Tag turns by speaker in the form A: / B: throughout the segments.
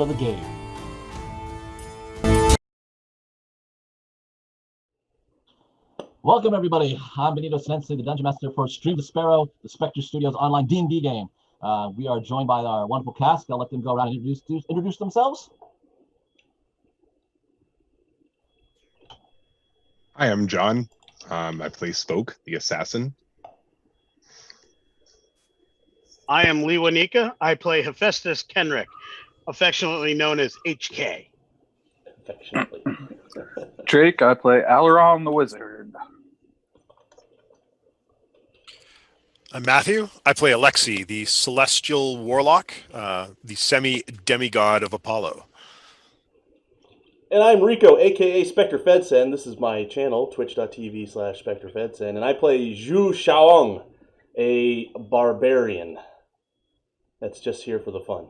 A: of the game. Welcome, everybody. I'm Benito Sensi, the Dungeon Master for Stream to Sparrow, the Spectre Studios online D&D game. We are joined by our wonderful cast. I'll let them go around and introduce themselves.
B: Hi, I'm John. I play Spoke, the assassin.
C: I am Lee Wanika. I play Hephaestus Kenrick, affectionately known as HK.
D: Affectionately.
E: Jake, I play Alaron the Wizard.
F: I'm Matthew. I play Alexi, the celestial warlock, the semi-demigod of Apollo.
D: And I'm Rico, aka Spectre Fedsen. This is my channel, twitch.tv/Spectre Fedsen. And I play Zhu Shaong, a barbarian that's just here for the fun.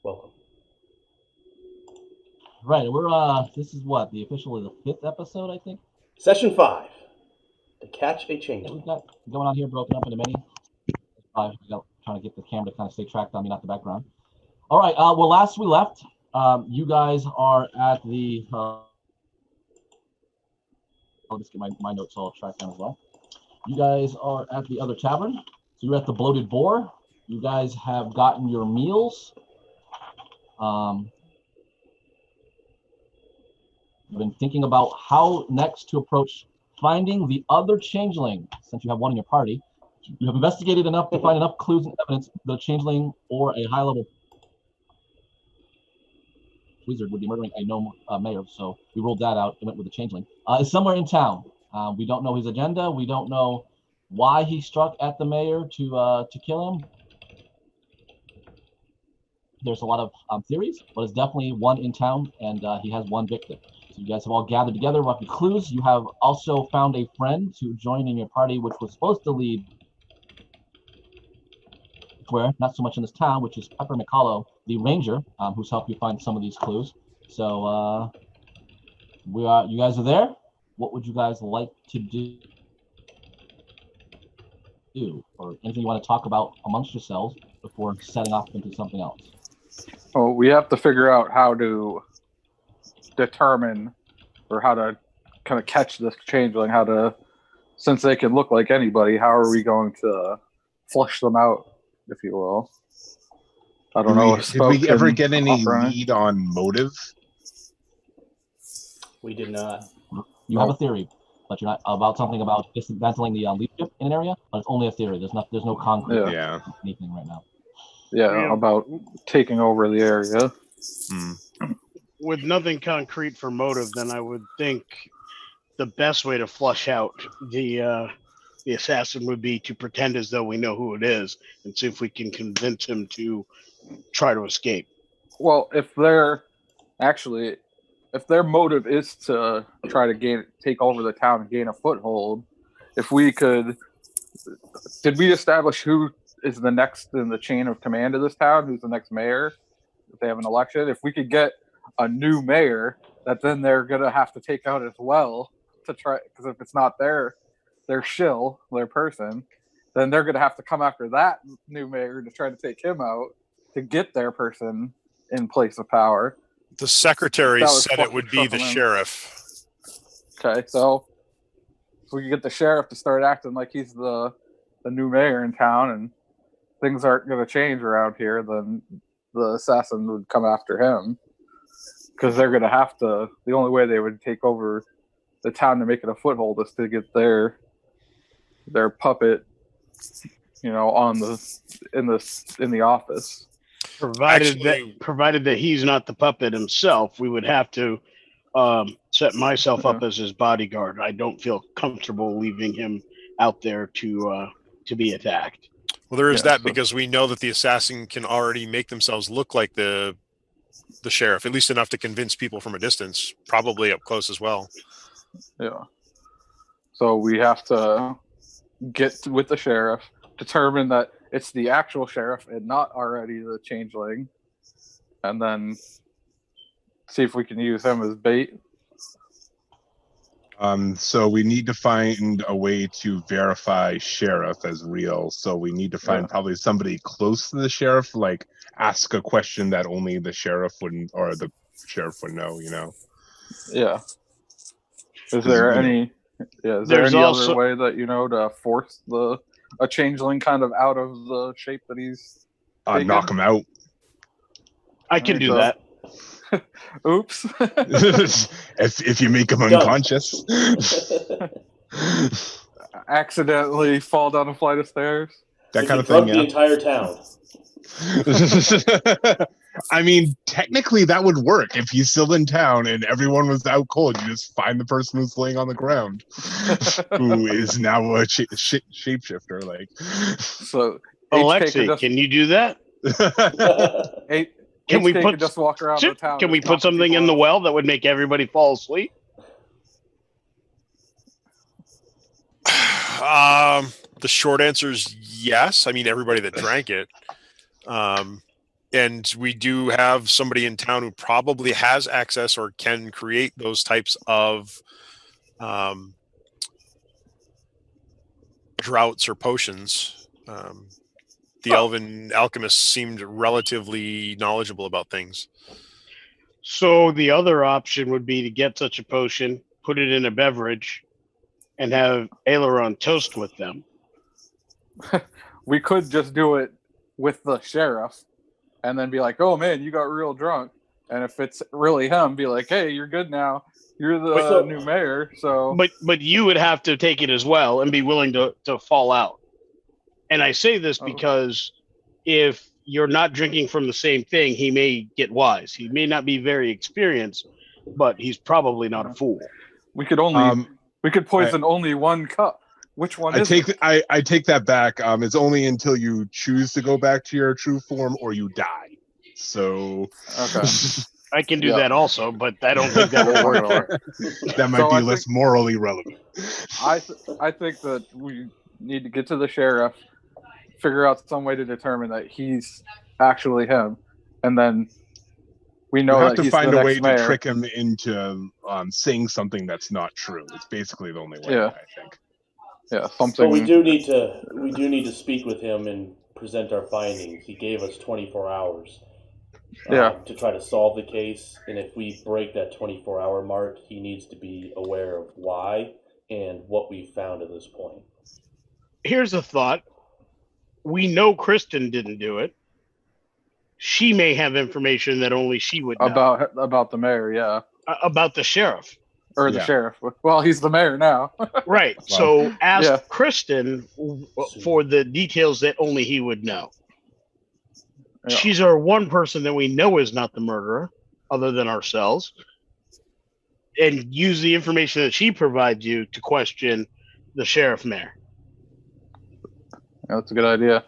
D: Welcome.
A: Right, we're this is what, the 5th episode, I think?
D: Session 5. To catch a
A: Yeah,
D: changeling.
A: we've got going on here broken up into many. Trying to get the camera to kind of stay tracked on me, not the background. All right, well, last we left, you guys are at the... I'll just get my notes all tracked down as well. You guys are at the other tavern. So you're at the Bloated Boar. You guys have gotten your meals. You've been thinking about how next to approach finding the other changeling, since you have one in your party. You have investigated enough to find enough clues and evidence that a changeling or a high-level wizard would be murdering a gnome mayor, so we ruled that out and went with the changeling. Is somewhere in town. We don't know his agenda. We don't know why he struck at the mayor to kill him. There's a lot of theories, but it's definitely one in town, and he has one victim. So you guys have all gathered together, roughly clues. You have also found a friend to join in your party, which was supposed to lead where, not so much in this town, which is Pepper McCullough, the ranger, who's helped you find some of these clues. So you guys are there. What would you guys like to do? Or anything you want to talk about amongst yourselves before setting off into something else?
E: Well, we have to figure out how to determine or how to kind of catch this changeling, since they can look like anybody, how are we going to flush them out, if you will? I don't know.
B: Did we ever get any lead on motive?
D: We did not.
A: You have a theory, but you're not about something about dismantling the leadership in an area, but it's only a theory. There's no concrete anything right now.
E: Yeah, about taking over the area.
C: With nothing concrete for motive, then I would think the best way to flush out the assassin would be to pretend as though we know who it is and see if we can convince him to try to escape.
E: Well, if their motive is to try to take over the town and gain a foothold, if we could, did we establish who is the next in the chain of command of this town? Who's the next mayor? If they have an election, if we could get a new mayor that then they're gonna have to take out as well to try, because if it's not their shill, their person, then they're gonna have to come after that new mayor to try to take him out to get their person in place of power.
F: The secretary said it would be the sheriff.
E: Okay, so if we could get the sheriff to start acting like he's the new mayor in town and things aren't going to change around here, then the assassin would come after him. Because they're going to have to, the only way they would take over the town to make it a foothold is to get their puppet, in the office.
C: Provided that he's not the puppet himself, we would have to set myself up as his bodyguard. I don't feel comfortable leaving him out there to be attacked.
F: Well, there is because we know that the assassin can already make themselves look like the sheriff, at least enough to convince people from a distance, probably up close as well.
E: Yeah. So we have to get with the sheriff, determine that it's the actual sheriff and not already the changeling, and then see if we can use him as bait.
B: So we need to find a way to verify sheriff as real. So we need to find probably somebody close to the sheriff, like ask a question that only the sheriff wouldn't, or the sheriff would know.
E: Yeah. Is there
B: You know.
E: any? Yeah. Is
C: There's
E: there any
C: also-
E: other way that to force a changeling kind of out of the shape that he's? taken?
B: Knock him out.
C: I can
E: Alright,
C: do
E: so-
C: that.
E: Oops.
B: if you make him
D: Done.
B: unconscious.
E: Accidentally fall down a flight of stairs.
B: That
D: We
B: kind
D: can
B: of thing.
D: drug the entire town.
B: I mean, technically that would work if he's still in town and everyone was out cold. You just find the person who's laying on the ground, who is now a shapeshifter. Like,
E: So
C: Alexei, can you do that? Can we
E: HK
C: put-
E: could just walk around the town?
C: Can we
E: and
C: put
E: knock
C: something
E: people
C: in the
E: out?
C: well that would make everybody fall asleep?
F: The short answer is yes. I mean, everybody that drank it. And we do have somebody in town who probably has access or can create those types of droughts or potions. The elven alchemists seemed relatively knowledgeable about things.
C: So the other option would be to get such a potion, put it in a beverage, and have Aileron toast with them.
E: We could just do it with the sheriff, and then be like, "Oh man, you got real drunk." And if it's really him, be like, "Hey, you're good now. You're the
D: So-
E: new mayor." So
C: But you would have to take it as well and be willing to fall out. And I say this
E: Oh.
C: because if you're not drinking from the same thing, he may get wise. He may not be very experienced, but he's probably not a fool.
E: we could only we could poison only one cup. Which one
B: I
E: is
B: take
E: it?
B: I take that back. It's only until you choose to go back to your true form or you die. So
E: Okay.
C: I can do
E: Yeah.
C: that also, but I don't think that will work here.
B: that might
E: So
B: be
E: I
B: less
E: think-
B: morally relevant.
E: I think that we need to get to the sheriff, figure out some way to determine that he's actually him, and then we
B: You
E: know
B: have
E: that
B: to
E: he's
B: find
E: the
B: a way
E: next mayor.
B: to trick him into saying something that's not true. It's basically the only way,
E: Yeah.
B: I think.
E: Yeah, something.
D: But we do need to speak with him and present our findings. He gave us 24 hours to try to solve the case, and if we break that 24-hour mark, he needs to be aware of why and what we found at this point.
C: Here's a thought. We know Kristen didn't do it. She may have information that only she would know
E: about the mayor, yeah,
C: about the sheriff.
E: or the
B: Yeah.
E: sheriff. Well, he's the mayor now.
C: Right.
B: Well,
C: So ask
E: yeah.
C: Kristen for the details that only he would know.
E: Yeah.
C: She's our one person that we know is not the murderer, other than ourselves. And use the information that she provides you to question the sheriff mayor.
E: Yeah, that's a good idea.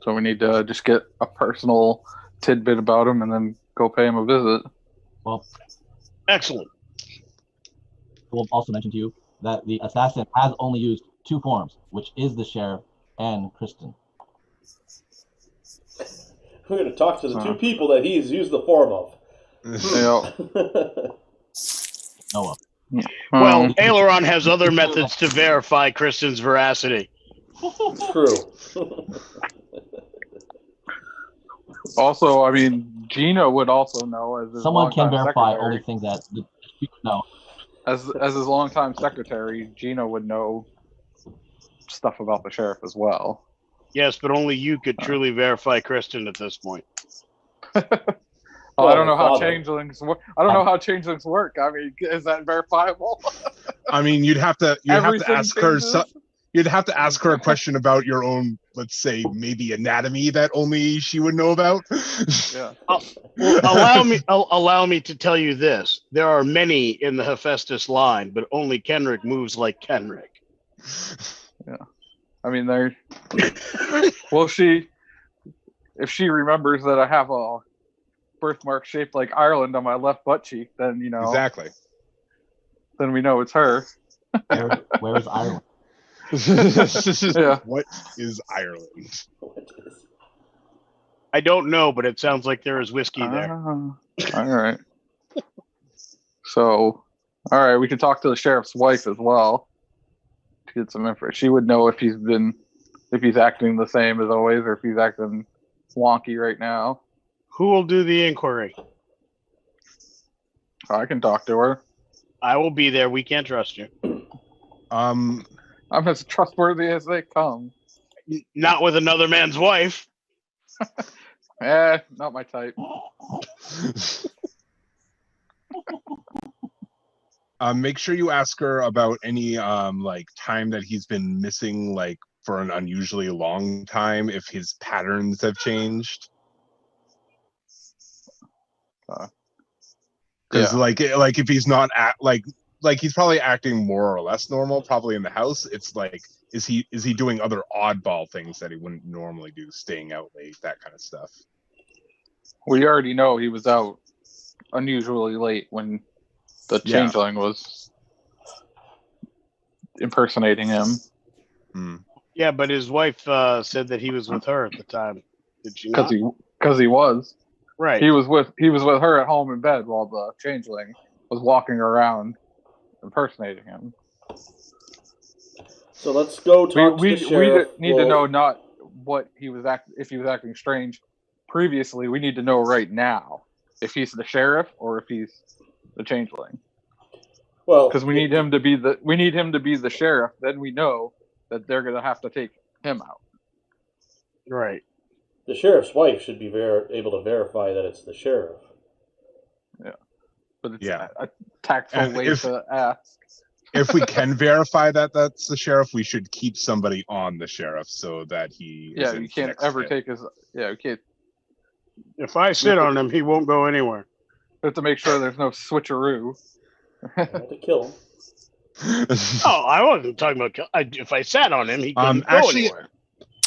E: So we need to just get a personal tidbit about him and then go pay him a visit.
A: Well,
C: Excellent.
A: we'll also mention to you that the assassin has only used two forms, which is the sheriff and Kristen.
D: We're going to talk to the two people that he's used the form of.
E: Yeah.
A: Noah.
C: Well, Aileron has other methods to verify Kristen's veracity.
D: True.
E: Also, I mean, Gina would also know as his
A: Someone can
E: longtime
A: verify
E: secretary.
A: only things that the people know.
E: As his longtime secretary, Gina would know stuff about the sheriff as well.
C: Yes, but only you could truly verify Kristen at this point.
E: I don't know how
D: Father.
E: changelings work. I don't know how changelings work. I mean, is that verifiable?
B: I mean, you'd have to
E: Everything
B: ask her.
E: changes?
B: You'd have to ask her a question about your own, let's say, maybe anatomy that only she would know about.
E: Yeah.
C: Well, allow me to tell you this. There are many in the Hephaestus line, but only Kenrick moves like Kenrick.
E: I mean, there. Well, if she remembers that I have a birthmark shaped like Ireland on my left butt cheek, then
B: Exactly.
E: then we know it's her.
A: Where is Ireland?
E: Yeah.
B: What is Ireland?
C: I don't know, but it sounds like there is whiskey there.
E: All right. So, all right, we can talk to the sheriff's wife as well to get some info. She would know if he's acting the same as always, or if he's acting wonky right now.
C: Who will do the inquiry?
E: I can talk to her.
C: I will be there. We can't trust you.
B: Um,
E: I'm as trustworthy as they come.
C: Not with another man's wife.
E: Not my type.
B: Make sure you ask her about any like time that he's been missing, like for an unusually long time, if his patterns have changed. Because
E: Yeah.
B: like if he's not like he's probably acting more or less normal, probably in the house. It's like is he doing other oddball things that he wouldn't normally do, staying out late, that kind of stuff.
E: We already know he was out unusually late when the Changeling was impersonating him.
B: Hmm.
C: Yeah, but his wife said that he was with her at the time. Did she not?
E: Because he was.
C: Right.
E: He was with her at home in bed while the Changeling was walking around impersonating him.
D: So let's go talk to the
E: We
D: sheriff.
E: need to know not what he was if he was acting strange previously. We need to know right now if he's the sheriff or if he's the Changeling.
D: Well,
E: because we need him to be the sheriff. Then we know that they're gonna have to take him out.
C: Right.
D: The sheriff's wife should be able to verify that it's the sheriff.
E: Yeah, but it's a tactful way to ask.
B: If we can verify that that's the sheriff, we should keep somebody on the sheriff so that he.
E: Yeah, you can't ever take his. Yeah, you can't.
C: If I sit on him, he won't go anywhere.
E: We have to make sure there's no switcheroo.
D: I have to kill him.
C: Oh, I wasn't talking about if I sat on him, he couldn't go anywhere.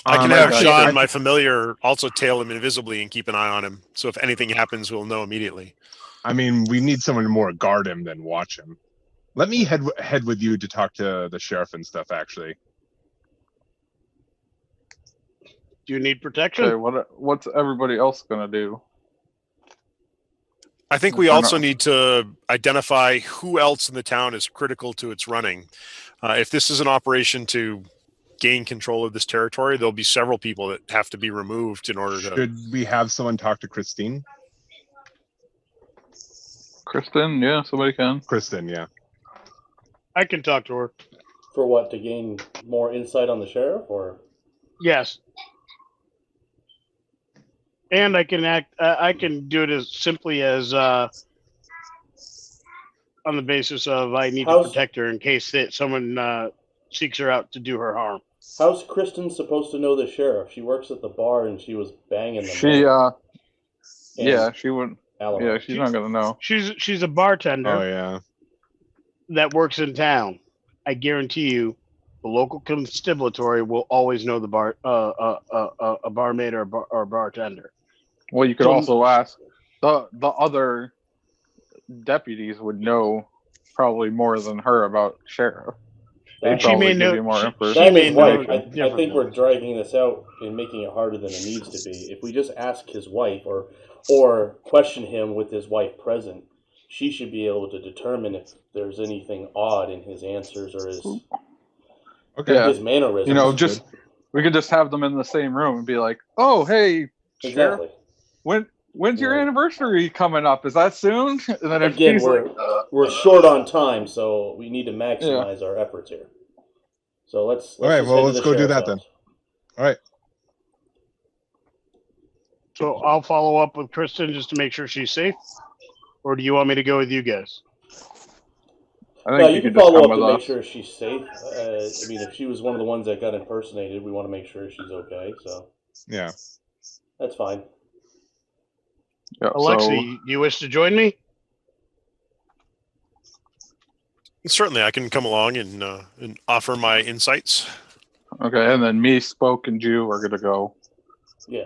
F: I can have Sean, my familiar, also tail him invisibly and keep an eye on him. So if anything happens, we'll know immediately.
B: I mean, we need someone to more guard him than watch him. Let me head with you to talk to the sheriff and stuff, actually.
C: Do you need protection?
E: Okay, what's everybody else gonna do?
F: I think we also need to identify who else in the town is critical to its running. If this is an operation to gain control of this territory, there'll be several people that have to be removed in order to...
B: Should we have someone talk to Christine?
E: Kristen, yeah, somebody can.
B: Kristen, yeah.
C: I can talk to her.
D: For what, to gain more insight on the sheriff, or?
C: Yes. And I can I can do it as simply as on the basis of I need to protect her in case that someone seeks her out to do her harm.
D: How's Kristen supposed to know the sheriff? She works at the bar and she was banging them.
E: She wouldn't.
D: Alibi.
E: Yeah, she's not gonna know.
C: She's a bartender.
B: Oh yeah.
C: That works in town. I guarantee you, the local constabulary will always know the a barmaid or bartender.
E: Well, you could also ask the other deputies would know probably more than her about sheriff.
C: And she may know more
D: information. I think we're dragging this out and making it harder than it needs to be. If we just ask his wife or question him with his wife present, she should be able to determine if there's anything odd in his answers or his mannerisms.
E: You know, we could just have them in the same room and be like, "Oh, hey,
D: exactly.
E: Sheriff, when's your anniversary coming up? Is that soon?" And then
D: again, we're short on time, so we need to maximize our efforts here. So let's
B: all right. Well, let's go do that then. All right.
C: So I'll follow up with Kristen just to make sure she's safe, or do you want me to go with you guys?
E: I think
D: you can follow up to make sure she's safe. I mean, if she was one of the ones that got impersonated, we want to make sure she's okay. So
B: yeah,
D: that's fine.
C: Yeah, Alexi, do you wish to join me?
F: Certainly, I can come along and offer my insights.
E: Okay, and then me, Spoke, and Jew are gonna go.
D: Yeah.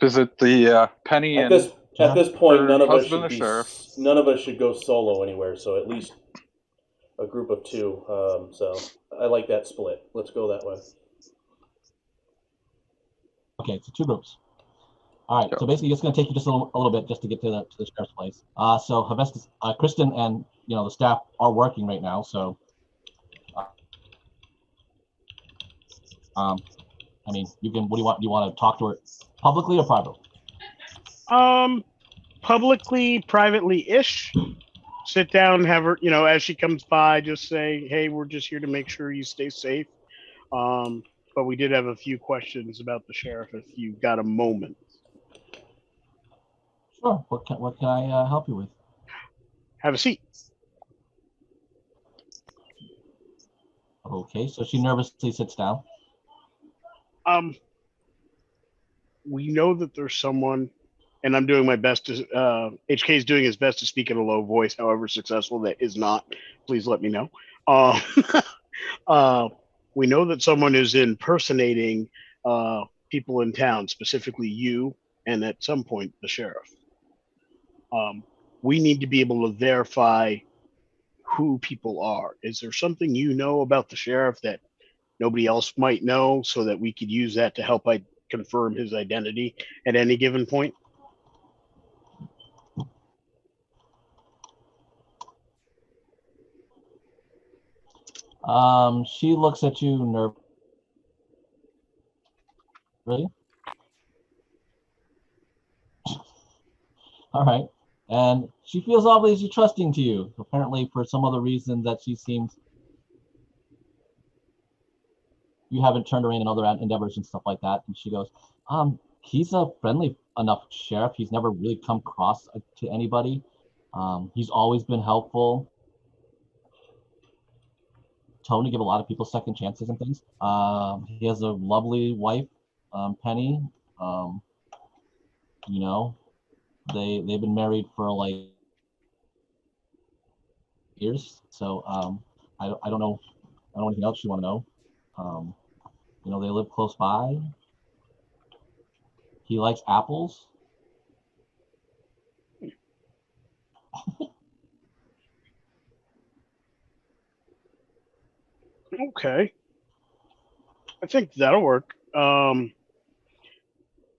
E: Visit the Penny
D: at this point, none of us should go solo anywhere. So at least a group of two. So I like that split. Let's go that way.
A: Okay, so two groups. All right, so basically, it's going to take you just a little bit just to get to the sheriff's place. So Hephaestus, Kristen, and the staff are working right now. So I mean, you can. What do you want? Do you want to talk to her publicly or privately?
C: Publicly, privately-ish. Sit down, have her, as she comes by, just say, "Hey, we're just here to make sure you stay safe." But we did have a few questions about the sheriff. If you've got a moment,
A: Sure. What can I help you with?
C: have a seat.
A: Okay. So she nervously sits down.
C: We know that there's someone, and I'm doing my best to. HK is doing his best to speak in a low voice. However successful that is not, please let me know. We know that someone is impersonating people in town, specifically you, and at some point the sheriff. We need to be able to verify who people are. Is there something you know about the sheriff that nobody else might know, so that we could use that to help confirm his identity at any given point?
A: She looks at you nervously. Really? All right. And she feels obviously trusting to you. Apparently, for some other reason that she seems you haven't turned her in other endeavors and stuff like that. And she goes, he's a friendly enough sheriff. He's never really come cross to anybody. He's always been helpful. Tone to give a lot of people second chances and things. He has a lovely wife, Penny. They've been married for like years. So I don't know anything else you want to know. They live close by. He likes apples.
C: Okay. I think that'll work. A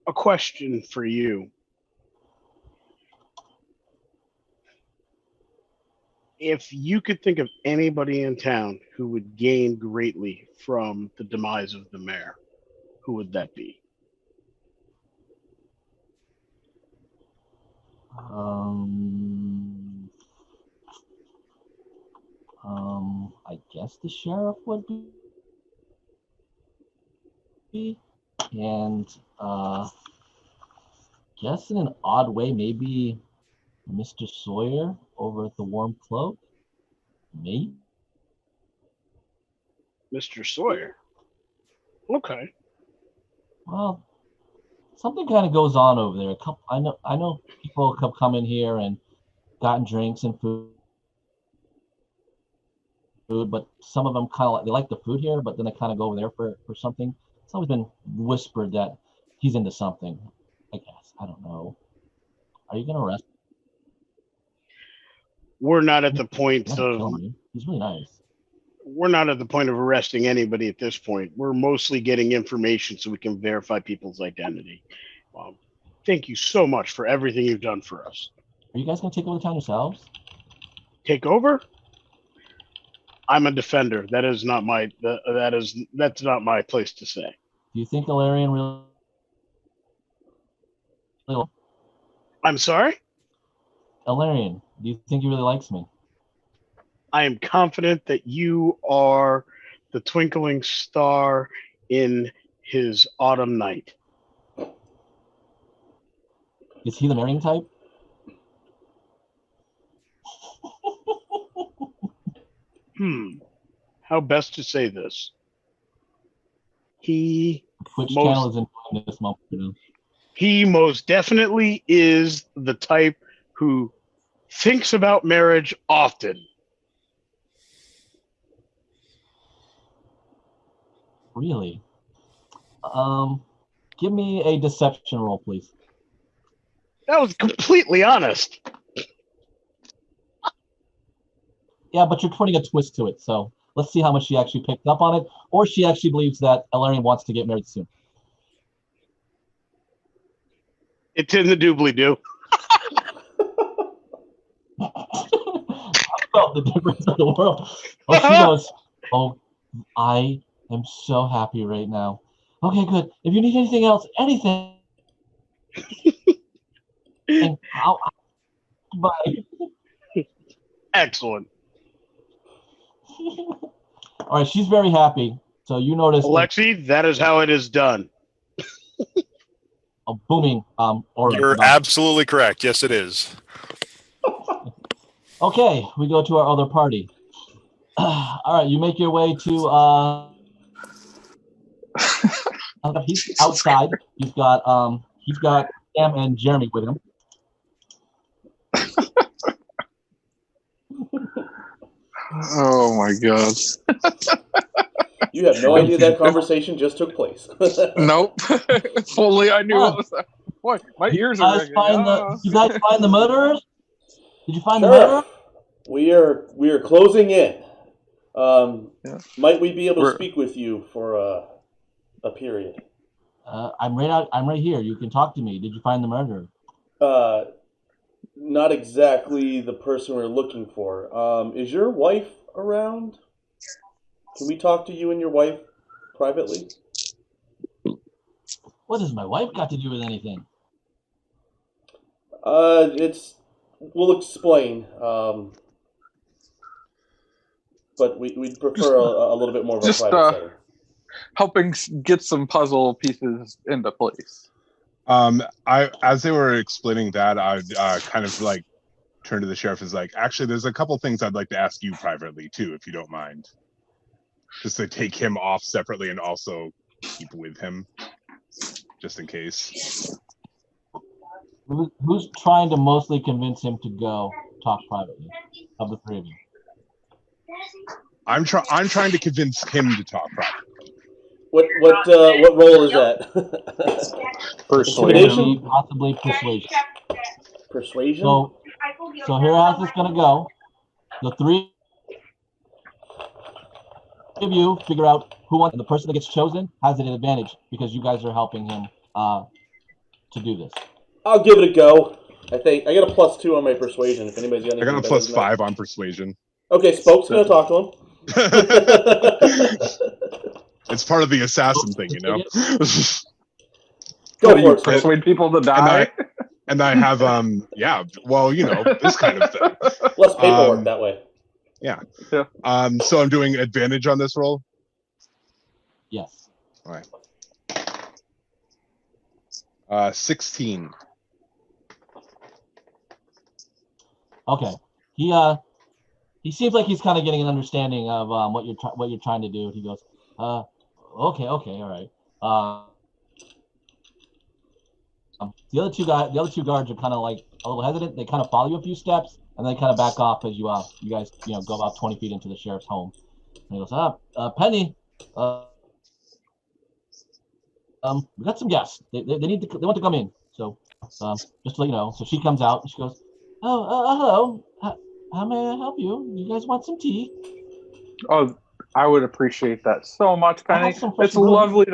C: question for you. If you could think of anybody in town who would gain greatly from the demise of the mayor, who would that be?
A: I guess the sheriff would be, and guess in an odd way, maybe Mr. Sawyer over at the Warm Cloak. Maybe.
C: Mr. Sawyer. Okay.
A: Well, something kind of goes on over there. I know people have come in here and gotten drinks and food, but some of them kind of they like the food here, but then they kind of go over there for something. It's always been whispered that he's into something. I guess I don't know. Are you gonna arrest?
C: We're not at the point
A: He's really nice.
C: We're not at the point of arresting anybody at this point. We're mostly getting information so we can verify people's identity. Thank you so much for everything you've done for us.
A: Are you guys gonna take over the town yourselves?
C: Take over? I'm a defender. That's not my place to say.
A: Do you think Ilarion really?
C: I'm sorry?
A: Ilarion, do you think he really likes me?
C: I am confident that you are the twinkling star in his autumn night.
A: Is he the marrying type?
C: How best to say this?
A: Which channel is in this moment?
C: He most definitely is the type who thinks about marriage often.
A: Really? Give me a deception roll, please.
C: That was completely honest.
A: Yeah, but you're putting a twist to it, so let's see how much she actually picked up on it, or she actually believes that Ilarion wants to get married soon.
C: It's in the doobly-doo.
A: I felt the difference of the world. Oh, she goes, oh, I am so happy right now. Okay, good. If you need anything else, anything, I'll bye.
C: Excellent.
A: All right, she's very happy. So you notice
C: Alexi, that is how it is done.
A: a booming aura.
F: You're
A: about-
F: absolutely correct. Yes, it is.
A: Okay, we go to our other party. All right, you make your way to he's outside. He's got Sam and Jeremy with him.
E: Oh my god.
D: You have no idea that conversation just took place.
E: Nope. If only I knew
A: Oh.
E: what was that. Boy, my ears
A: You
E: are
A: guys
E: ringing.
A: did you guys find the murderers? Did you find the
D: Sheriff,
A: murderer?
D: we are closing in.
E: Yeah.
D: Might we be able to
E: We're-
D: speak with you for a period?
A: I'm right here. You can talk to me. Did you find the murderer?
D: Not exactly the person we're looking for. Is your wife around? Can we talk to you and your wife privately?
A: What has my wife got to do with anything?
D: We'll explain. But we'd prefer a little bit more of a
E: Just,
D: private setting.
E: Helping get some puzzle pieces into place.
B: As they were explaining that, I'd kind of like turn to the sheriff and is like, actually, there's a couple things I'd like to ask you privately too, if you don't mind. Just to take him off separately and also keep with him, just in case.
A: Who's trying to mostly convince him to go talk privately of the three of you?
B: I'm trying to convince him to talk privately.
D: What role is that?
E: Persuasion.
A: Maybe possibly persuasion.
D: Persuasion?
A: So here how's this gonna go? The three of you figure out who wants, and the person that gets chosen has an advantage because you guys are helping him to do this.
D: I'll give it a go. I think I got a +2 on my persuasion. If anybody's got
B: I
D: anything
B: got a
D: better than that.
B: +5 on persuasion.
D: Okay, Spoke's gonna talk to him.
B: It's part of the assassin thing, you know.
D: Go
E: What do
D: for
E: you
D: it, Spoke.
E: persuade people to die?
B: And I have yeah, well, you know, this kind of thing.
D: Less paperwork that way.
B: Yeah.
E: Yeah.
B: So I'm doing advantage on this roll.
A: Yes.
B: All right. 16.
A: Okay. He seems like he's kind of getting an understanding of what you're trying to do. He goes, okay, all right. The other two guards are kind of like a little hesitant. They kind of follow you a few steps and then kind of back off as you guys go about 20 feet into the sheriff's home. And he goes, Penny, we got some guests. They want to come in. So just to let you know. So she comes out and she goes, hello. How may I help you? You guys want some tea?
E: Oh, I would appreciate that so much, Penny. It's lovely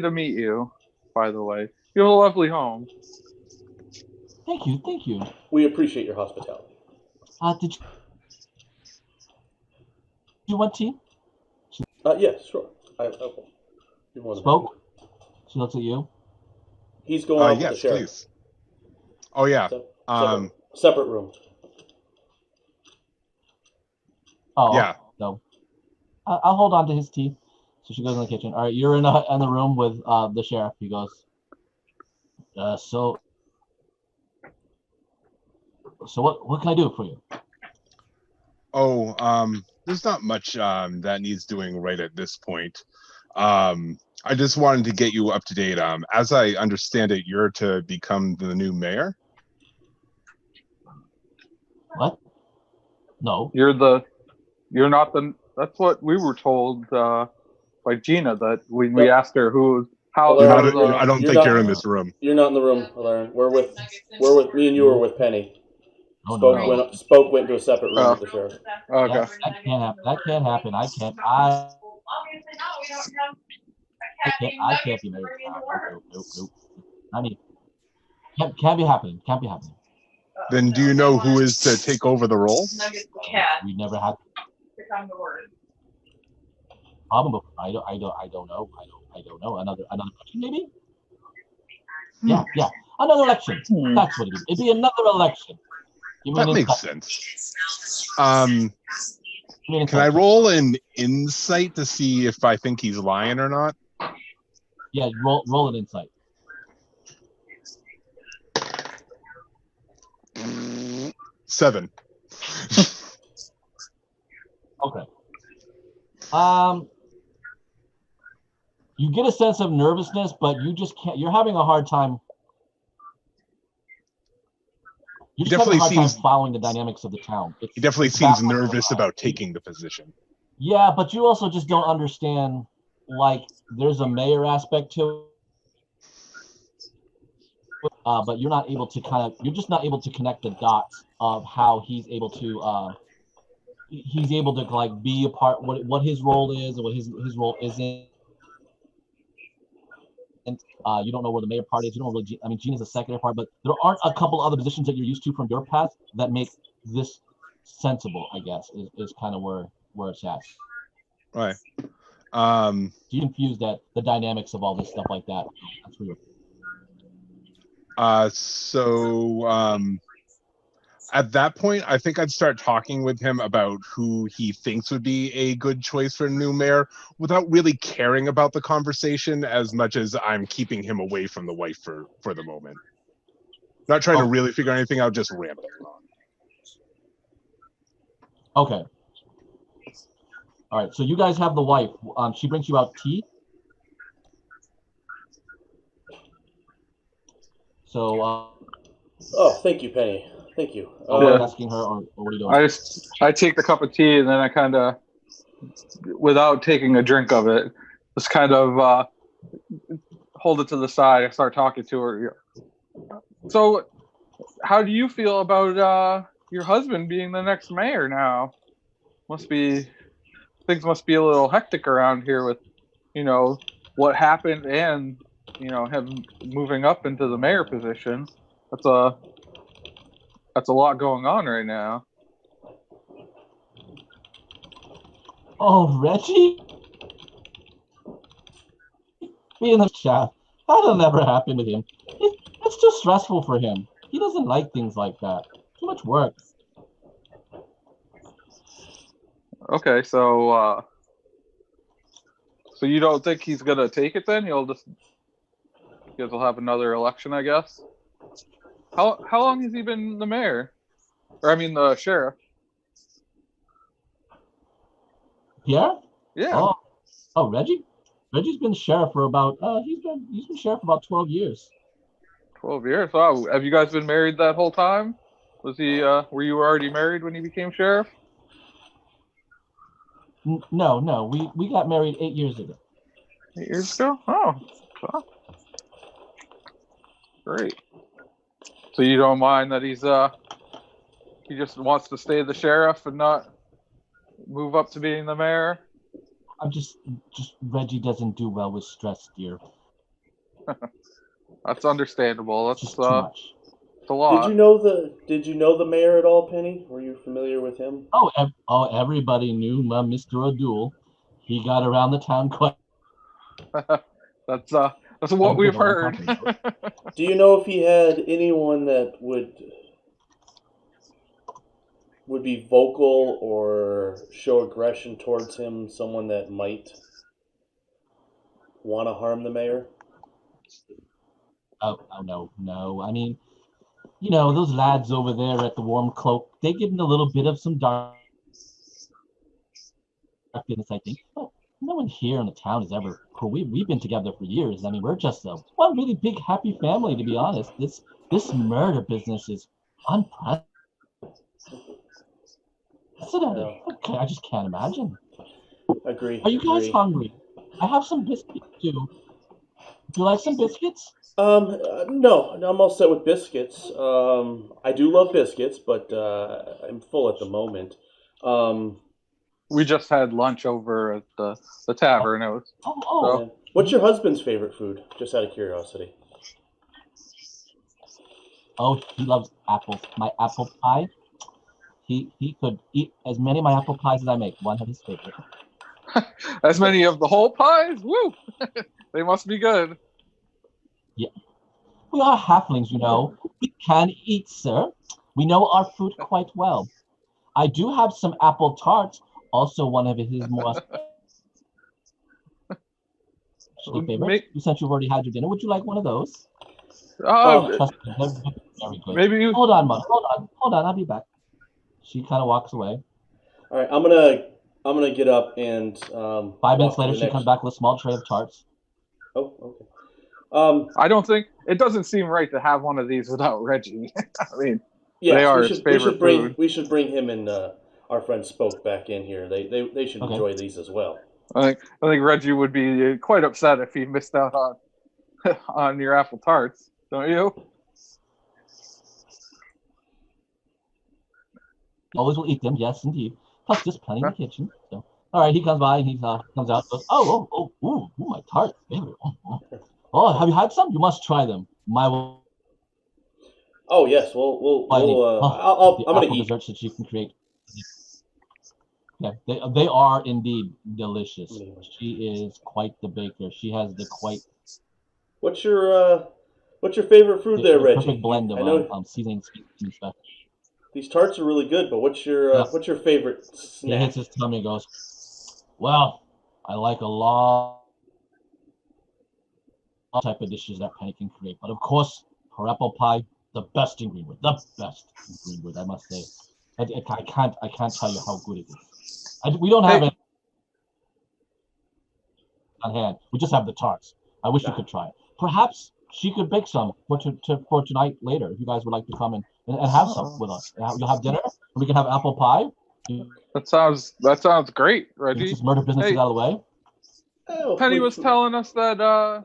E: to meet you, by the way. You have a lovely home.
A: Thank you.
D: We appreciate your hospitality.
A: Did you want tea?
D: Yes, sure. I will. Be more than
A: Spoke?
D: happy.
A: She looks at you.
D: He's going off with
B: Yes,
D: the sheriff.
B: please. Oh yeah.
D: Separate room.
A: Oh,
B: Yeah.
A: No. I'll hold on to his tea. So she goes in the kitchen. All right, you're in the room with the sheriff. He goes, so what can I do for you?
B: Oh, there's not much that needs doing right at this point. I just wanted to get you up to date. As I understand it, you're to become the new mayor.
A: What? No.
E: You're not the. That's what we were told by Gina. That we asked her how.
B: I don't think you're in this room.
D: You're not in the room, Lauren. We're with me and you were with Penny.
A: Oh,
D: Spoke went to a separate room with the sheriff.
E: Okay.
A: That can't happen. I can't be married. Nope. I mean, can't be happening. Can't be happening.
B: Then do you know who is to take over the role?
A: We never had. Probably. I don't know. I don't know, another election maybe. Yeah, another election. That's what it is. It'd be another election.
B: That makes sense. Can I roll an insight to see if I think he's lying or not?
A: Yeah, roll an insight.
B: 7.
A: Okay. You get a sense of nervousness, but you just can't. You're having a hard time. You're just having a hard time following the dynamics of the town.
B: He definitely seems nervous about taking the position.
A: Yeah, but you also just don't understand. Like, there's a mayor aspect to it, but you're not able to you're just not able to connect the dots of how he's able to. He's able to like be a part what his role is and what his role isn't. You don't know where the mayor part is. You don't really. I mean, Gene is a secondary part, but there aren't a couple other positions that you're used to from your past that make this sensible. I guess is kind of where it's at.
B: Right.
A: You confused at the dynamics of all this stuff like that. That's weird.
B: At that point, I think I'd start talking with him about who he thinks would be a good choice for a new mayor without really caring about the conversation as much as I'm keeping him away from the wife for the moment. Not trying to really figure anything out, just rambling on.
A: Okay. All right, so you guys have the wife. She brings you out tea. So.
D: Oh, thank you, Penny. Thank you.
A: Asking her, or what are you doing?
E: I take the cup of tea and then I kind of, without taking a drink of it, just kind of hold it to the side. I start talking to her. So, how do you feel about your husband being the next mayor now? Things must be a little hectic around here with, what happened and, him moving up into the mayor position. That's a lot going on right now.
A: Oh, Reggie? Being the chef. That'll never happen to him. It's too stressful for him. He doesn't like things like that. Too much work.
E: Okay, so you don't think he's gonna take it then? You guys will have another election, I guess. How long has he been the mayor? Or I mean the sheriff?
A: Pierre?
E: Yeah.
A: Oh, Reggie? Reggie's been sheriff for about he's been sheriff for about 12 years.
E: 12 years. Wow. Have you guys been married that whole time? Was he were you already married when he became sheriff?
A: No. We got married 8 years ago.
E: 8 years ago? Oh. Great. So you don't mind that he just wants to stay the sheriff and not move up to being the mayor?
A: I'm just Reggie doesn't do well with stress, dear.
E: That's understandable. That's
A: just too much.
E: It's a lot.
D: Did you know the mayor at all, Penny? Were you familiar with him?
A: Oh, everybody knew Mr. O'Doul. He got around the town quite.
E: That's what we've heard.
D: Do you know if he had anyone that would be vocal or show aggression towards him? Someone that might want to harm the mayor?
A: Oh no. I mean, those lads over there at the Warm Cloak, they give him a little bit of some darkness, I think. But no one here in the town is ever cool. We've been together for years. I mean, we're just one really big happy family, to be honest. This murder business is unprecedented. Okay, I just can't imagine.
D: Agree.
A: Are you guys hungry? I have some biscuits too. Do you like some biscuits?
D: No, I'm all set with biscuits. I do love biscuits, but I'm full at the moment.
E: We just had lunch over at the tavern.
D: What's your husband's favorite food? Just out of curiosity.
A: Oh, he loves apples. My apple pie. He could eat as many of my apple pies as I make. One of his favorite.
E: As many of the whole pies? Woo! They must be good.
A: Yeah. We are halflings, you know. We can eat, sir. We know our food quite well. I do have some apple tarts, also one of his more favorites. Since you've already had your dinner, would you like one of those? Trust me, they're very good.
E: Maybe you.
A: Hold on, Mud. Hold on. I'll be back. She kind of walks away.
D: All right, I'm gonna get up and
A: 5 minutes later, she comes back with a small tray of tarts.
D: Oh, okay.
E: I don't think it doesn't seem right to have one of these without Reggie. I mean,
D: yes,
E: they are his favorite food.
D: We should bring him and our friend Spoke back in here. They should enjoy these as well.
E: I think Reggie would be quite upset if he missed out on on your apple tarts, don't you?
A: Always will eat them, yes, indeed. Plus, there's plenty in the kitchen. So, all right, he comes by and he comes out. Goes, ooh, my tart favorite. Oh, have you had some? You must try them.
D: Oh yes, I'm gonna eat
A: desserts that you can create. Yeah, they are indeed delicious. She is quite the baker. She has the quite.
D: What's your favorite food there, Reggie?
A: Perfect blend of seasoning, sweet, and stuff.
D: These tarts are really good, but what's your favorite snack?
A: He hits his tummy and goes, well, I like a lot of type of dishes that Penny can create. But of course, her apple pie, the best in Greenwood. The best in Greenwood, I must say. I can't tell you how good it is. We don't have it on hand. We just have the tarts. I wish you could try it. Perhaps she could bake some for tonight later, if you guys would like to come and have some with us. You'll have dinner, and we can have apple pie.
E: That sounds great, Reggie.
A: Just murder business out of the way.
D: Oh,
E: Penny was telling us that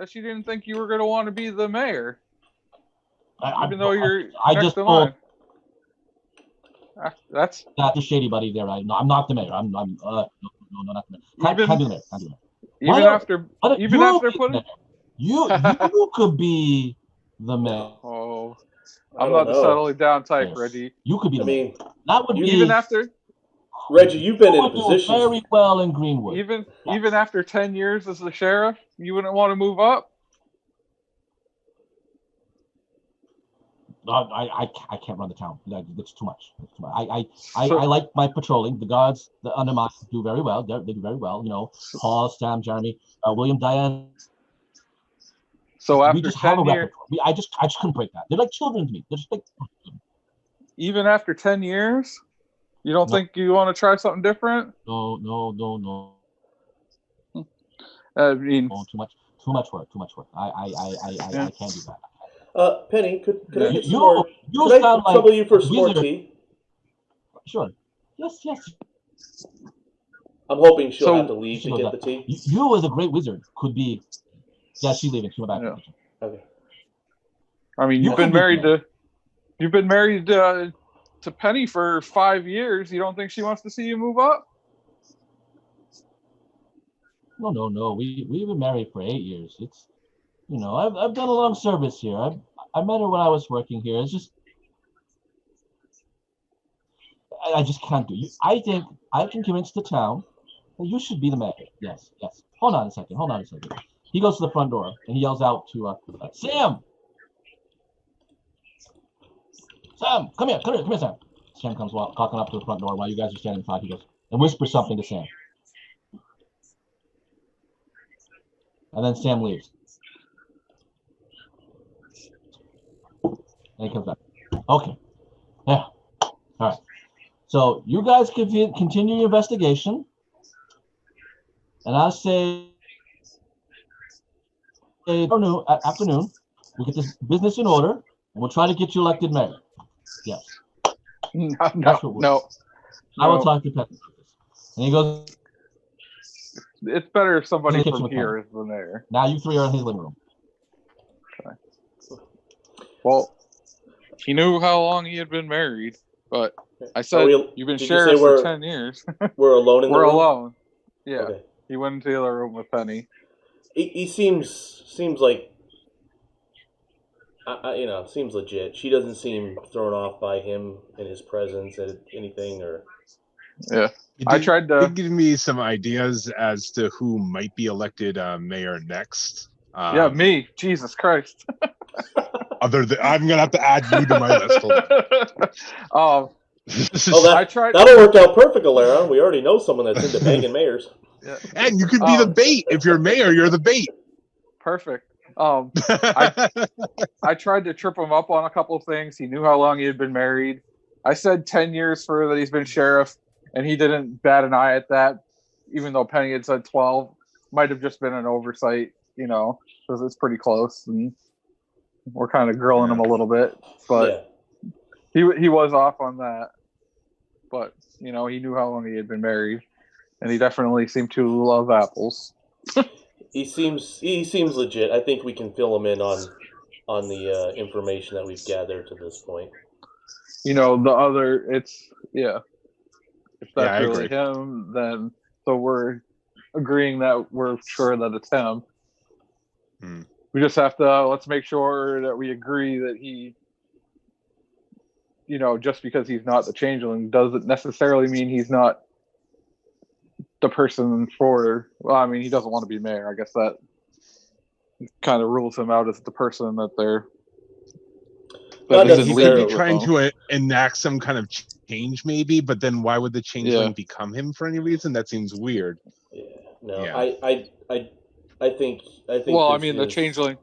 E: she didn't think you were going to want to be the mayor, even though you're next in line. That's
A: shady, buddy. There, I'm not the mayor. I'm no, not the mayor. Can't do the mayor.
E: Even after putting
A: you could be the mayor.
E: Oh, I'm not the settling down type, yes. Reggie.
A: You could be the mayor. That would be
E: even after.
D: Reggie, you've been in positions
A: very well in Greenwood.
E: Even after 10 years as the sheriff, you wouldn't want to move up.
A: I can't run the town. It's too much. I like my patrolling. The guards under mine do very well. They do very well. You know, Paul, Sam, Jeremy, William, Diane.
E: So after
A: we just
E: 10
A: have a
E: years,
A: I just couldn't break that. They're like children to me. They're just like.
E: Even after 10 years, you don't think you want to try something different?
A: No.
E: I mean,
A: too much work. I can't do that.
D: Penny, could I get some more? Could I trouble you for some more tea?
A: Sure. Yes.
D: I'm hoping she'll have to leave to get the tea.
A: You, as a great wizard, could be. Yeah, she's leaving. She'll back.
D: Yeah. Okay.
E: I mean, you've been married to Penny for 5 years. You don't think she wants to see you move up?
A: No. We've been married for 8 years. It's, I've done a long service here. I met her when I was working here. It's just, I just can't do it. I think I can convince the town that you should be the mayor. Yes. Hold on a second. He goes to the front door and he yells out to Sam. Sam, come here, Sam. Sam comes walking up to the front door while you guys are standing inside. He goes and whispers something to Sam. And then Sam leaves. And he comes back. Okay. Yeah. All right. So you guys can continue your investigation. And I'll say afternoon, we'll get this business in order, and we'll try to get you elected mayor. Yes.
E: No.
A: I will talk to Pet. And he goes,
E: it's better if somebody from here is the mayor.
A: Now you three are in his living room.
E: Okay. Well, he knew how long he had been married, but I said you've been sheriff for 10 years.
D: We're alone in the room?
E: We're alone. Yeah.
D: Okay.
E: He went into the other room with Penny.
D: He seems like, seems legit. She doesn't seem thrown off by him and his presence and anything, or.
E: Yeah.
B: You
E: I
B: did-
E: tried to-
B: did give me some ideas as to who might be elected mayor next.
E: Yeah, me. Jesus Christ.
B: Other than I'm gonna have to add you to my list. Hold on.
E: I tried.
D: That'll work out perfect, Alaron. We already know someone that's into banging mayors.
E: Yeah.
B: And you could be the bait. If you're mayor, you're the bait.
E: Perfect. I tried to trip him up on a couple of things. He knew how long he had been married. I said 10 years for that he's been sheriff, and he didn't bat an eye at that, even though Penny had said 12. Might have just been an oversight, because it's pretty close, and we're kind of grilling him a little bit. But he was off on that. But, he knew how long he had been married, and he definitely seemed to love apples.
D: He seems legit. I think we can fill him in on the information that we've gathered to this point.
E: The other, if that's
B: I
E: really
B: agree.
E: him, then so we're agreeing that we're sure that it's him. We just have to let's make sure that we agree that he, just because he's not the Changeling doesn't necessarily mean he's not the person for. Well, I mean, he doesn't want to be mayor. I guess that kind of rules him out as the person that they're.
D: Not
B: He could be
D: necessarily.
B: trying to enact some kind of change, maybe, but then why would the Changeling become him for any reason? That seems weird.
D: Yeah, no,
B: Yeah.
D: I think.
E: Well, I mean, the Changeling,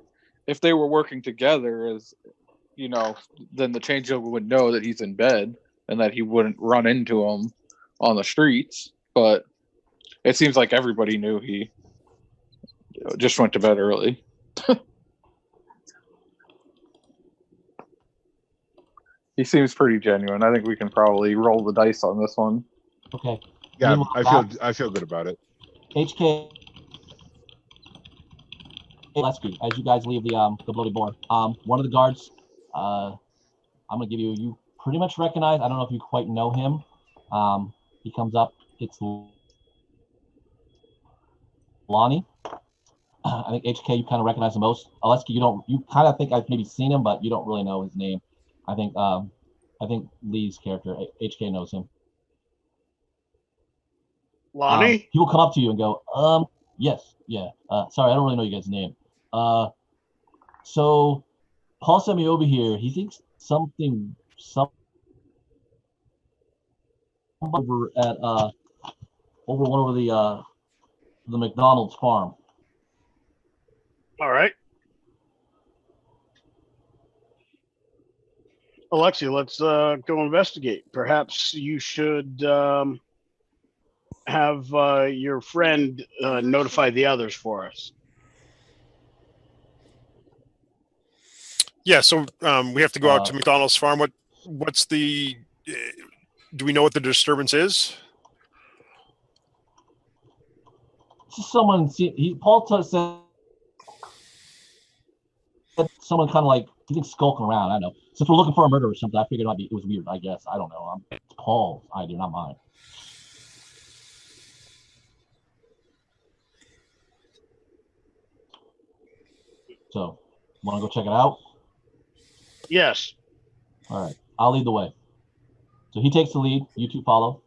E: if they were working together, as then the Changeling would know that he's in bed and that he wouldn't run into him on the streets. But it seems like everybody knew he just went to bed early. He seems pretty genuine. I think we can probably roll the dice on this one.
A: Okay.
B: Yeah,
A: Meanwhile,
B: I feel good about it.
A: HK. Lesky, as you guys leave the bloody boar, one of the guards, I'm gonna give you pretty much recognize. I don't know if you quite know him. He comes up. It's Lonnie. I think HK you kind of recognize the most. Lesky, you kind of think I've maybe seen him, but you don't really know his name. I think Lee's character HK knows him.
C: Lonnie?
A: He will come up to you and go, yes, yeah. Sorry, I don't really know you guys' name. So Paul sent me over here. He thinks something over at over the McDonald's farm.
C: All right. Alexia, let's go investigate. Perhaps you should have your friend notify the others for us.
F: Yeah, so we have to go out to McDonald's farm. What's the? Do we know what the disturbance is?
A: Just someone. Paul said someone kind of like he thinks skulking around. I don't know. Since we're looking for a murder or something, I figured it was weird. I guess I don't know. It's Paul's idea, not mine. So, want to go check it out?
C: Yes.
A: All right. I'll lead the way. So he takes the lead. You two follow.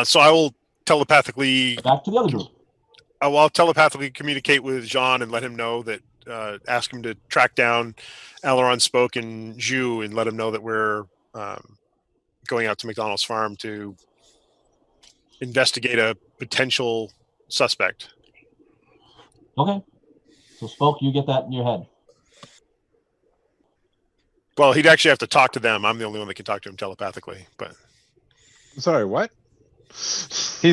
F: So I will telepathically
A: back to the other group.
F: I'll telepathically communicate with Jean and let him know that. Ask him to track down Aileron Spoke and Zhu and let him know that we're going out to McDonald's farm to investigate a potential suspect.
A: Okay. So Spoke, you get that in your head.
F: Well, he'd actually have to talk to them. I'm the only one that can talk to him telepathically. But
B: sorry, what?
E: Alexi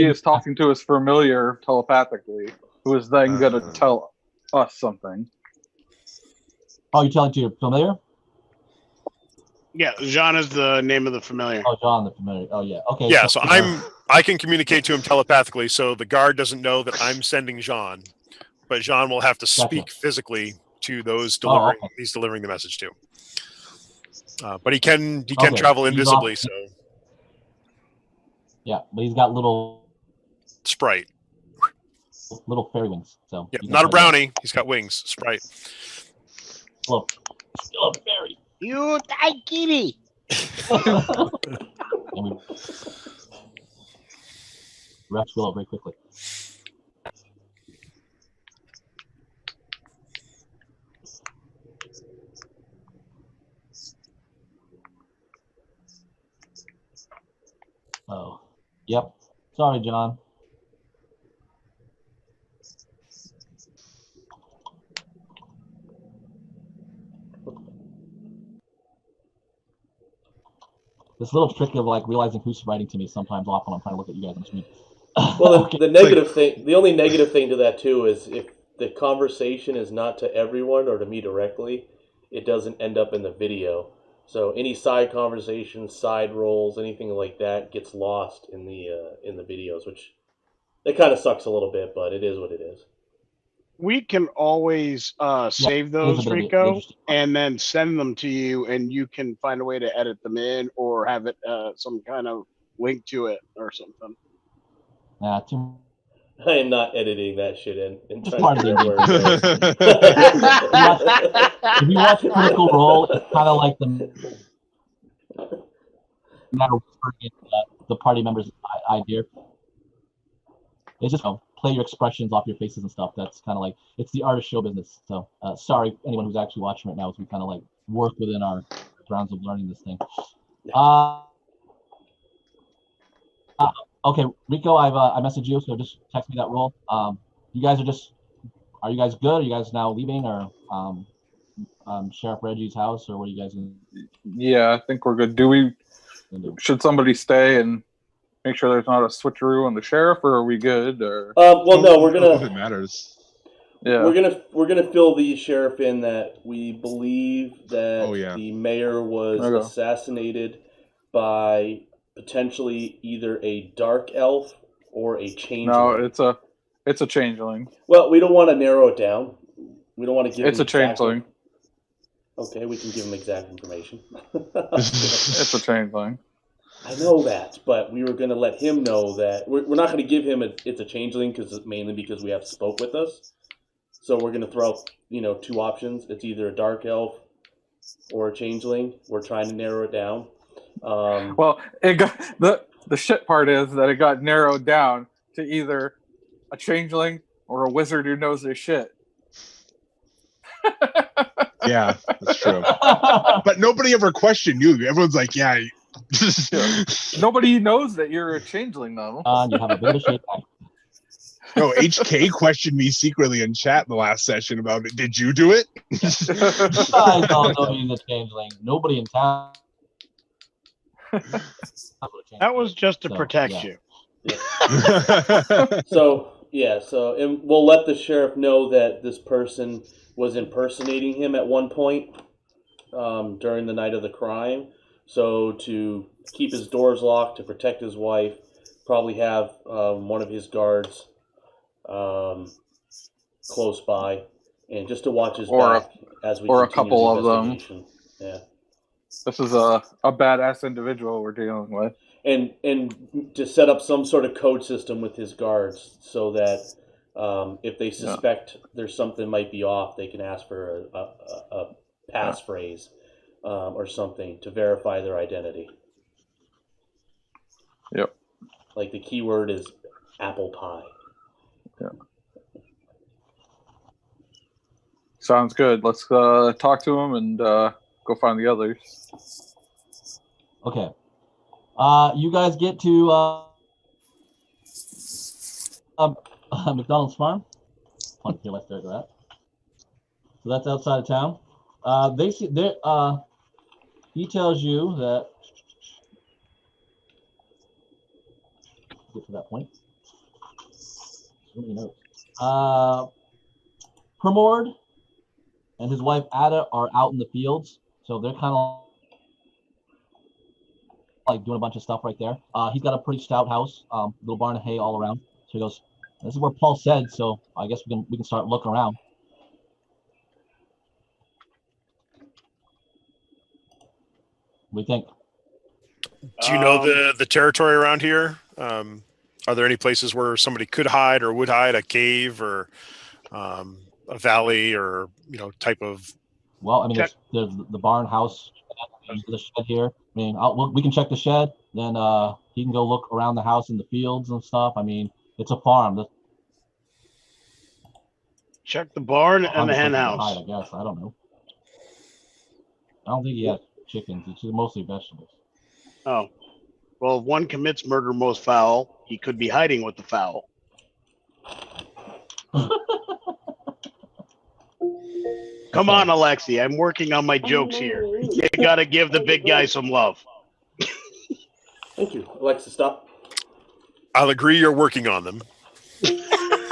E: is talking to his familiar telepathically, who is then going to tell us something.
A: Oh, you're telling to your familiar?
C: Yeah, Jean is the name of the familiar.
A: Oh, Jean, the familiar. Oh, yeah. Okay.
F: Yeah, so I can communicate to him telepathically, so the guard doesn't know that I'm sending Jean, but Jean will have to speak physically to those he's delivering the message to. But he can travel invisibly, so.
A: Yeah, but he's got little
F: Sprite.
A: Little fairy wings. So
F: yeah, not a brownie. He's got wings. Sprite.
A: Still a fairy.
C: You die, kitty.
A: And we wrapped Willow very quickly. Oh, yep. Sorry, John. This little trick of like realizing who's writing to me sometimes off when I'm trying to look at you guys on screen.
D: Well,
A: Okay.
D: the negative thing, the only negative thing to that too is if the conversation is not to everyone or to me directly, it doesn't end up in the video. So any side conversations, side roles, anything like that gets lost in the videos, which it kind of sucks a little bit, but it is what it is.
C: We can always save
A: it is a
C: those,
A: bit of
C: Rico,
A: interesting.
C: and then send them to you, and you can find a way to edit them in or have it some kind of link to it or something.
A: Yeah, too
D: I am not editing that shit in and
A: Just
D: trying
A: part
D: to
A: of
D: figure
A: the
D: out where it goes.
A: If you watch Critical Role, it's kind of like the matter whispering the party members' idea. It's just play your expressions off your faces and stuff. That's kind of like it's the art of show business. So sorry, anyone who's actually watching right now, as we kind of like work within our grounds of learning this thing. Okay, Rico, I messaged you, so just text me that role. You guys are you guys good? Are you guys now leaving, or Sheriff Reggie's house, or what are you guys gonna
E: Yeah, I think we're good.
A: do?
E: Should somebody stay and make sure there's not a switcheroo on the sheriff, or are we good? Or
D: Well, no, we're
B: If it
D: gonna
B: matters.
E: yeah,
D: we're gonna fill the sheriff in that we believe that
B: Oh, yeah.
D: the mayor was
E: Okay.
D: assassinated by potentially either a dark elf or a changeling.
E: no, it's a changeling.
D: Well, we don't want to narrow it down. We don't want to give
E: It's
D: him
E: a changeling.
D: Okay, we can give him exact information.
E: It's a changeling.
D: I know that, but we were going to let him know that we're not going to give him it's a changeling mainly because we have spoke with us. So we're going to throw out, two options. It's either a dark elf or a changeling. We're trying to narrow it down.
E: Well, it got the shit part is that it got narrowed down to either a changeling or a wizard who knows their shit.
B: Yeah, that's true. But nobody ever questioned you. Everyone's like, yeah.
E: Nobody knows that you're a changeling, though.
A: You have a bit of a shape.
B: No, HK questioned me secretly in chat in the last session about it. Did you do it?
A: You guys all know he's a changeling. Nobody in town.
C: That was just to
A: So,
C: protect
A: yeah.
C: you.
D: So and we'll let the sheriff know that this person was impersonating him at one point during the night of the crime. So to keep his doors locked, to protect his wife, probably have one of his guards close by, and just to watch his back as we
E: or a
D: continue
E: couple
D: the
E: of them.
D: investigation. Yeah.
E: This is a badass individual we're dealing with.
D: And to set up some sort of code system with his guards so that if they suspect there's something might be off, they can ask for a passphrase or something to verify their identity.
E: Yep.
D: Like the keyword is apple pie.
E: Yeah. Sounds good. Let's talk to him and go find the others.
A: Okay. You guys get to McDonald's farm. Here, let's start that. So that's outside of town. He tells you that. Get to that point. So many notes. Primord and his wife Ada are out in the fields, so they're kind of like doing a bunch of stuff right there. He's got a pretty stout house, little barn of hay all around. So he goes, "This is where Paul said, so I guess we can start looking around." What do you think?
F: Do you know the territory around here? Are there any places where somebody could hide or would hide? A cave or a valley or type of?
A: Well, I mean, there's the barn house. into the shed here. I mean, we can check the shed. Then he can go look around the house in the fields and stuff. I mean, it's a farm.
C: Check the barn and the
A: Farm is
C: hen
A: something to
C: house.
A: hide, I guess. I don't know. I don't think he has chickens. It's mostly vegetables.
C: Oh. Well, if one commits murder most foul, he could be hiding with the foul. Come on, Alexi. I'm working on my jokes here. You gotta give the big guy some love.
D: Thank you. Alexa, stop.
F: I'll agree you're working on them.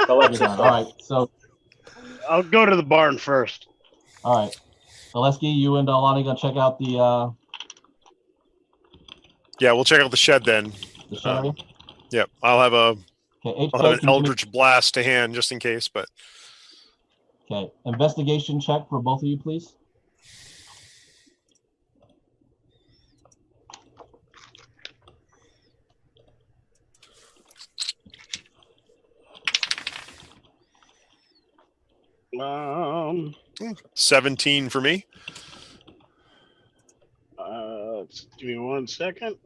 D: Alexa,
A: All
D: stop.
A: right. So,
C: I'll go to the barn first.
A: all right. Aleski, you and Alani gonna check out the
F: Yeah, we'll check out the shed then.
A: shed area.
F: Yep, I'll have
A: Okay.
F: an
A: Can you give me-
F: Eldritch Blast to hand just in case, but
A: Okay. Investigation check for both of you, please.
C: Um,
F: 17 for me.
C: give me 1 second.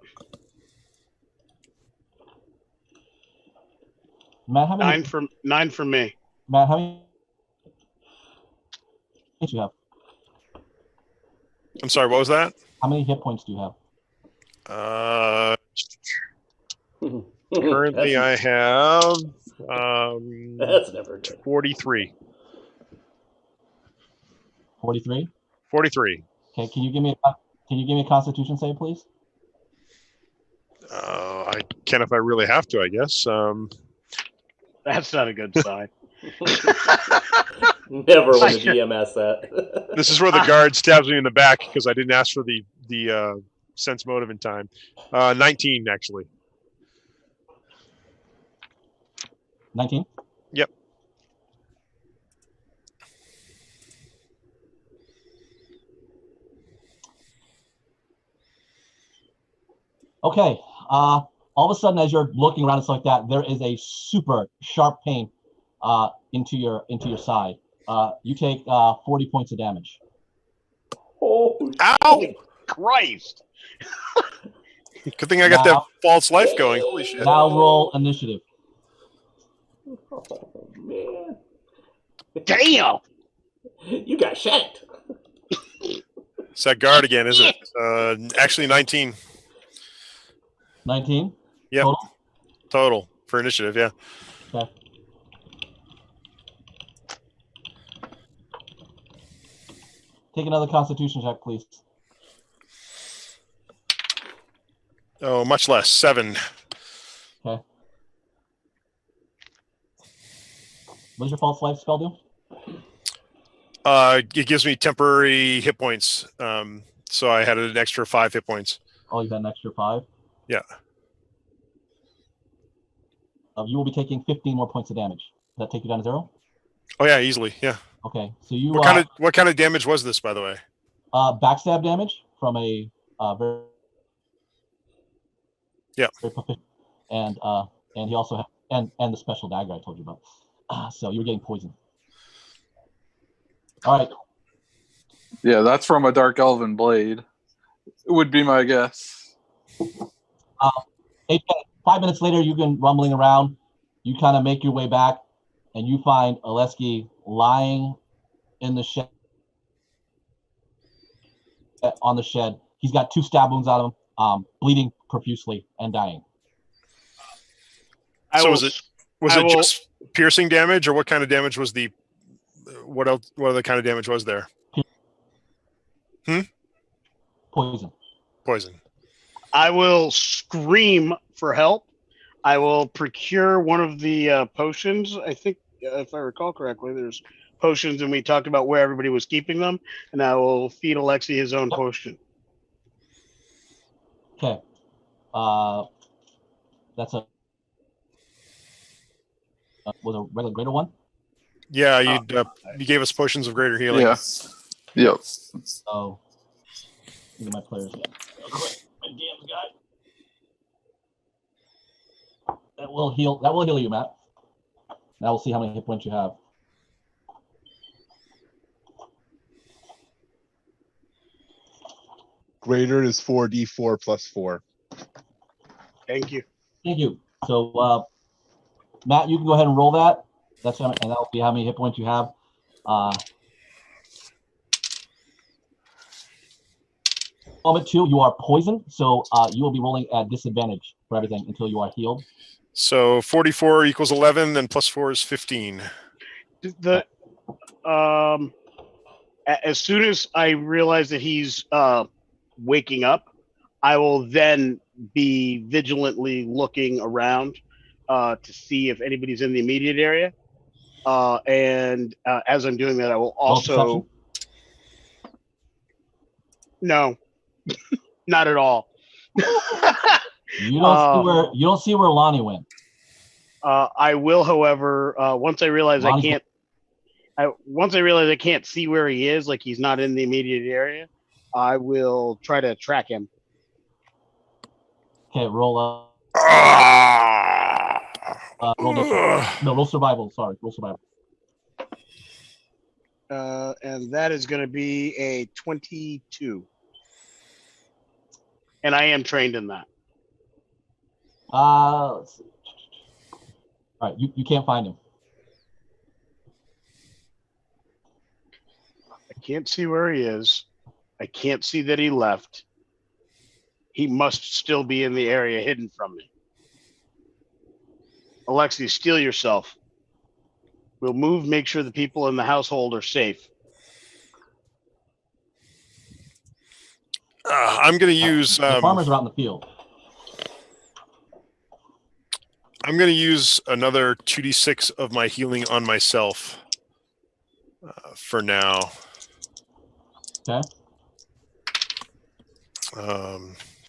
A: Matt, how many?
C: Nine for me.
A: Matt, how many hit you have?
F: I'm sorry, what was that?
A: How many hit points do you have?
F: Currently I have
D: That's never good.
F: 43.
A: 43.
F: 43.
A: Okay. Can you give me a Constitution save, please?
F: I can if I really have to, I guess.
C: That's not a good sign.
D: Never when the GM asks that.
F: This is where the guard stabs me in the back because I didn't ask for the sense motive in time. 19 actually.
A: 19.
F: Yep.
A: Okay. All of a sudden, as you're looking around and stuff like that, there is a super sharp pain into your side. You take 40 points of damage.
D: Oh,
F: Ow!
C: Christ!
F: Good thing I got that false life going. Holy shit.
A: Now roll initiative.
D: oh man.
C: Damn!
D: You got shanked.
F: It's that guard again, isn't it? Actually 19.
A: 19.
F: Yep.
A: Total?
F: Total for initiative, yeah.
A: Okay. Take another Constitution check, please.
F: Oh, much less. 7.
A: Okay. What does your false life spell do?
F: It gives me temporary hit points. So I had an extra 5 hit points.
A: Oh, you got an extra 5?
F: Yeah.
A: You will be taking 15 more points of damage. Does that take you down to 0?
F: Oh yeah, easily. Yeah.
A: Okay. So you
F: What kind of damage was this, by the way?
A: backstab damage from a very very proficient, and he also had, and the special dagger I told you about. So you were getting poisoned. All right.
E: Yeah, that's from a Dark Elven blade. It would be my guess.
A: 5 minutes later, you've been rumbling around. You kind of make your way back, and you find Oleski lying in the shed. On the shed, he's got 2 stab wounds out of him, bleeding profusely and dying.
F: Was it just piercing damage, or what kind of damage was the? What else? What other kind of damage was there?
A: Poison.
F: Poison.
C: I will scream for help. I will procure one of the potions. I think, if I recall correctly, there's potions, and we talked about where everybody was keeping them. And I will feed Alexi his own potion.
A: Okay. That's was a regular greater one.
F: Yeah, you gave us potions of greater healing.
E: Yeah. Yep.
A: So these are my players again. Real quick, my DM's guy. That will heal you, Matt. Now we'll see how many hit points you have.
B: Greater is 4d4 plus 4.
C: Thank you.
A: Thank you. So, Matt, you can go ahead and roll that. And that'll be how many hit points you have. Moment 2, you are poisoned, so you will be rolling at disadvantage for everything until you are healed.
F: So 44 equals 11, then plus 4 is 15.
C: As soon as I realize that he's waking up, I will then be vigilantly looking around to see if anybody's in the immediate area. And as I'm doing that, I will also. No, not at all.
A: You don't see where Lonnie went.
C: I will, however, once I realize
A: Lonnie
C: I can't see where he is, like he's not in the immediate area, I will try to track him.
A: Okay, roll roll survival. Sorry, roll survival.
C: And that is going to be a 22. And I am trained in that.
A: Let's see. All right, you can't find him.
C: I can't see where he is. I can't see that he left. He must still be in the area hidden from me. Alexi, steel yourself. We'll move, make sure the people in the household are safe.
F: I'm going to use...
A: the farmers are out in the field.
F: I'm going to use another 2d6 of my healing on myself for now.
A: Okay.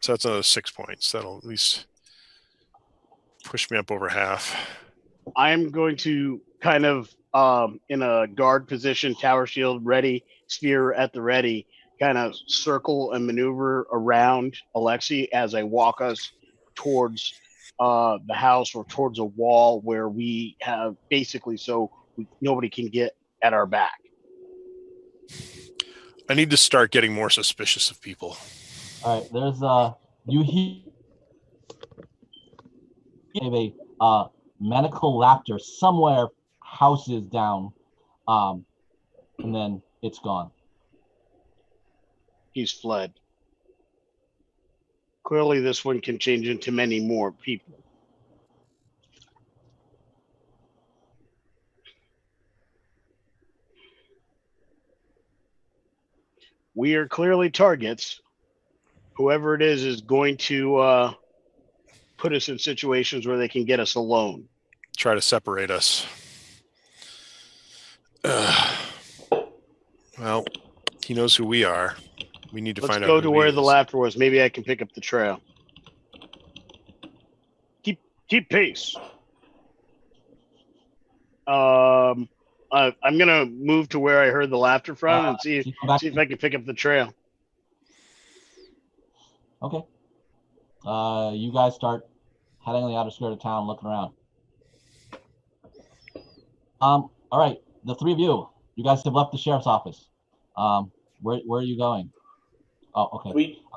F: So that's another 6 points. That'll at least push me up over half.
C: I'm going to kind of in a guard position, tower shield ready, spear at the ready, kind of circle and maneuver around Alexi as I walk us towards the house or towards a wall where we have basically nobody can get at our back.
F: I need to start getting more suspicious of people.
A: All right, there's you hear a medical laughter somewhere, houses down, and then it's gone.
C: He's fled. Clearly, this one can change into many more people. We are clearly targets. Whoever it is going to put us in situations where they can get us alone.
F: Try to separate us. Well, he knows who we are. We need to find out.
C: Let's go to where the laughter was. Maybe I can pick up the trail. Keep pace. I'm gonna move to where I heard the laughter from and see if I can pick up the trail.
A: Okay. You guys start heading on the outer skirt of town, looking around. All right, the three of you guys have left the sheriff's office. Where are you going? Oh, okay.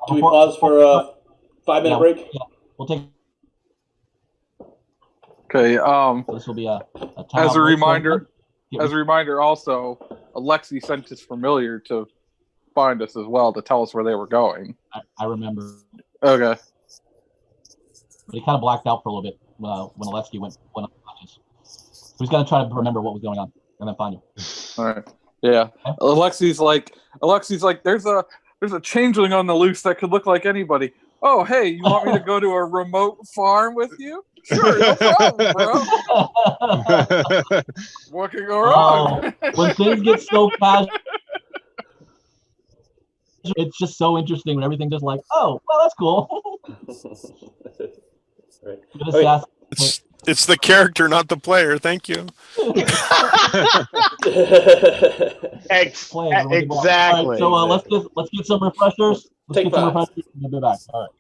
D: Do we pause for a 5-minute break?
A: Yeah, we'll take.
E: Okay.
A: So this will be a
E: as a
A: reminder.
E: Also, Alexi sent his familiar to find us as well to tell us where they were going.
A: I remember.
E: Okay.
A: But he kind of blacked out for a little bit when Alexi went up the punches. So he's gonna try to remember what was going on and then find you.
E: All right. Yeah. Okay. Alexi's like, there's a changeling on the loose that could look like anybody. Oh, hey, you want me to go to a remote farm with you? Sure, no problem, bro. What can go wrong?
A: When things get so casual, it's just so interesting when everything just like, oh, well, that's cool.
D: Right.
F: It's the character, not the player. Thank you.
C: Exactly.
A: Right, so let's get some refreshers. Let's get some refreshers and we'll be back. All right.